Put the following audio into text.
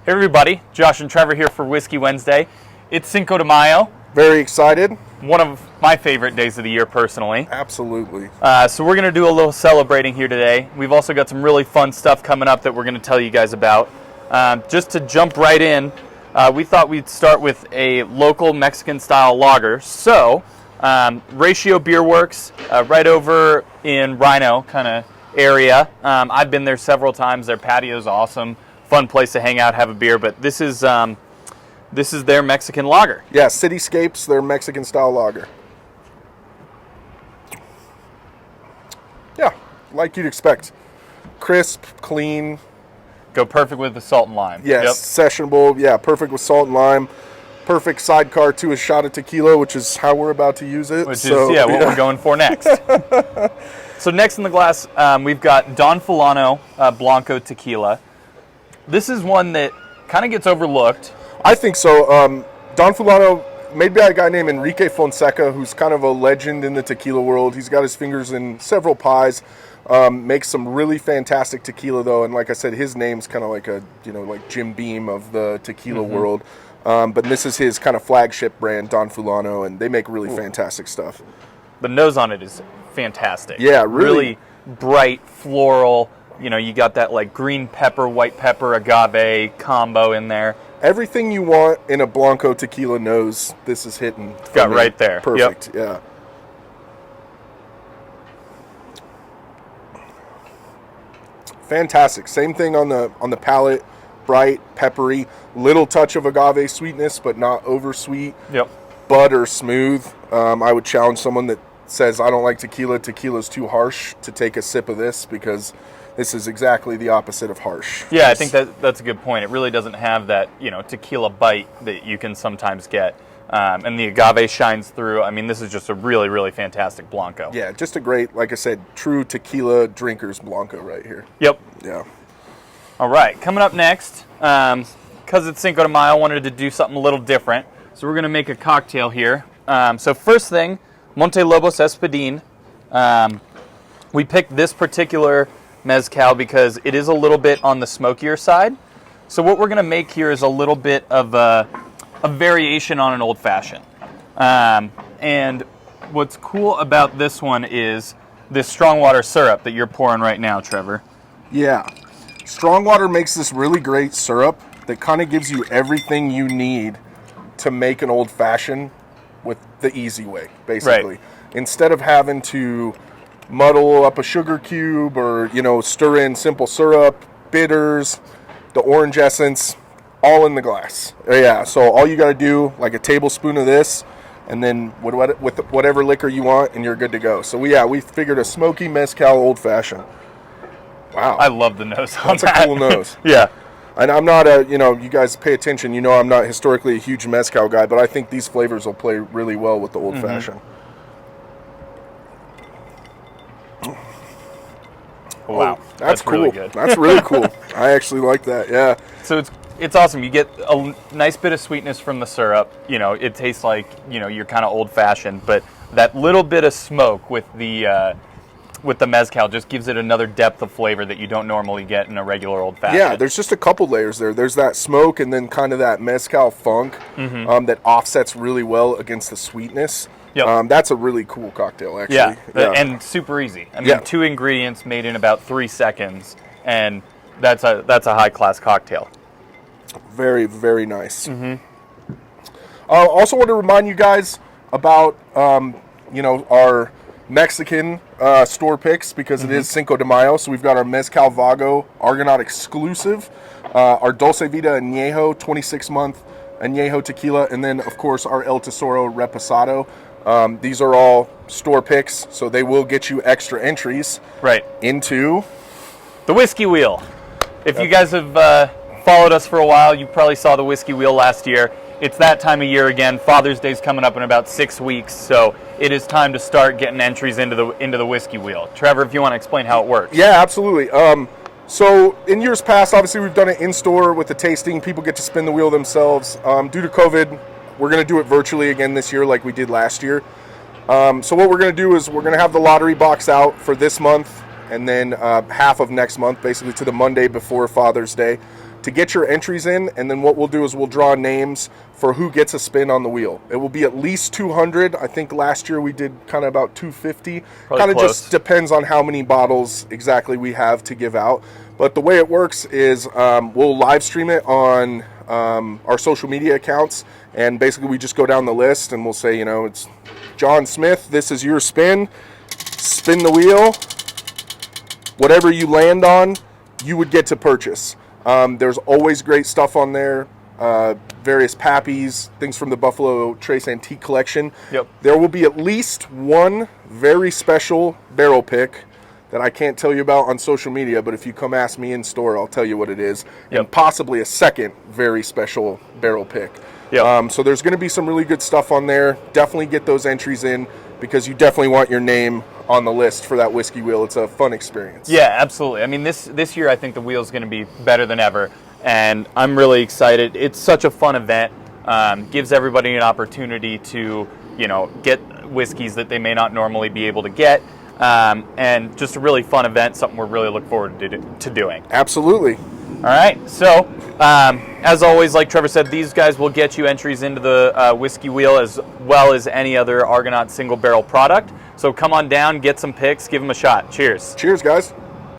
Hey everybody, Josh and Trevor here for Whiskey Wednesday. It's Cinco de Mayo. Very excited. One of my favorite days of the year personally. Absolutely. So we're going to do a little celebrating here today. We've also got some really fun stuff coming up that we're going to tell you guys about. Just to jump right in, we thought we'd start with a local Mexican style lager. So, Ratio Beer Works, right over in Rhino kind of area. I've been there several times. Their patio's awesome. Fun place to hang out, have a beer, but this is their Mexican lager. Yeah, Cityscapes, their Mexican style lager. Yeah, like you'd expect. Crisp, clean. Go perfect with the salt and lime. Yes, sessionable. Yeah, perfect with salt and lime. Perfect sidecar to a shot of tequila, which is how we're about to use it. What we're going for next. So next in the glass, we've got Don Fulano Blanco Tequila. This is one that kind of gets overlooked. I think so. Don Fulano, made by a guy named Enrique Fonseca, who's kind of a legend in the tequila world. He's got his fingers in several pies. Makes some really fantastic tequila, though, and like I said, his name's kind of like like Jim Beam of the tequila world. But this is his kind of flagship brand, Don Fulano, and they make really fantastic stuff. The nose on it is fantastic. Yeah, really bright, floral. You got that like green pepper, white pepper, agave combo in there. Everything you want in a Blanco tequila nose, this is hitting. It's got right there. Perfect, yeah. Fantastic. Same thing on the palate. Bright, peppery, little touch of agave sweetness, but not over sweet. Yep. Butter smooth. I would challenge someone that says, I don't like tequila, tequila's too harsh, to take a sip of this, because this is exactly the opposite of harsh. Yeah, I think that's a good point. It really doesn't have that, tequila bite that you can sometimes get. And the agave shines through. I mean, this is just a really, really fantastic Blanco. Yeah, just a great, like I said, true tequila drinker's Blanco right here. Yep. Yeah. All right, coming up next, because it's Cinco de Mayo, I wanted to do something a little different. So we're going to make a cocktail here. So first thing, Montelobos Espadín. We picked this particular mezcal because it is a little bit on the smokier side. So what we're going to make here is a little bit of a variation on an old-fashioned. And what's cool about this one is this strong water syrup that you're pouring right now, Trevor. Yeah. Strong water makes this really great syrup that kind of gives you everything you need to make an old-fashioned with the easy way, basically. Right. Instead of having to muddle up a sugar cube or, stir in simple syrup, bitters, the orange essence, all in the glass. Yeah, so all you got to do, like a tablespoon of this, and then with whatever liquor you want, and you're good to go. So we figured a smoky mezcal old-fashioned. Wow. I love the nose on that. That's a cool nose. Yeah. And I'm not you guys pay attention, I'm not historically a huge mezcal guy, but I think these flavors will play really well with the old-fashioned. Wow. That's cool. Really good. That's really cool. I actually like that, yeah. So it's awesome. You get a nice bit of sweetness from the syrup. It tastes like, you're kind of old-fashioned, but that little bit of smoke with the mezcal just gives it another depth of flavor that you don't normally get in a regular old-fashioned. Yeah, there's just a couple layers there. There's that smoke and then kind of that mezcal funk that offsets really well against the sweetness. Yep. That's a really cool cocktail, actually. Yeah, and super easy. I mean, 2 ingredients made in about 3 seconds, and that's a high-class cocktail. Very, very nice. Also want to remind you guys about, our Mexican store picks, because it is Cinco de Mayo. So we've got our Mezcal Vago Argonaut exclusive, our Dulce Vida Añejo 26-month Añejo tequila, and then, of course, our El Tesoro Reposado. These are all store picks, so they will get you extra entries into the Whiskey Wheel. If you guys have followed us for a while, you probably saw the Whiskey Wheel last year. It's that time of year again. Father's Day's coming up in about 6 weeks, so it is time to start getting entries into the Whiskey Wheel. Trevor, if you want to explain how it works. Yeah, absolutely. So in years past, obviously we've done it in-store with the tasting. People get to spin the wheel themselves. Due to COVID, we're going to do it virtually again this year like we did last year. So what we're going to do is we're going to have the lottery box out for this month and then half of next month, basically to the Monday before Father's Day, to get your entries in. And then what we'll do is we'll draw names for who gets a spin on the wheel. It will be at least 200. I think last year we did kind of about 250. Kind of just depends on how many bottles exactly we have to give out. But the way it works is we'll live stream it on our social media accounts, and basically we just go down the list and we'll say, it's John Smith, this is your spin the wheel, whatever you land on, you would get to purchase. There's always great stuff on there, various Pappies, things from the Buffalo Trace Antique Collection. Yep. There will be at least one very special barrel pick that I can't tell you about on social media, but if you come ask me in store, I'll tell you what it is. Yep. And possibly a second very special barrel pick. Yep. So there's going to be some really good stuff on there. Definitely get those entries in, because you definitely want your name on the list for that whiskey wheel. It's a fun experience. Yeah, absolutely. I mean, this year I think the wheel is going to be better than ever, and I'm really excited. It's such a fun event. Gives everybody an opportunity to, get whiskeys that they may not normally be able to get. And just a really fun event, something we're really looking forward to doing. Absolutely. All right, so as always, like Trevor said, these guys will get you entries into the whiskey wheel as well as any other Argonaut single barrel product. So come on down, get some picks, give them a shot. Cheers. Cheers, guys.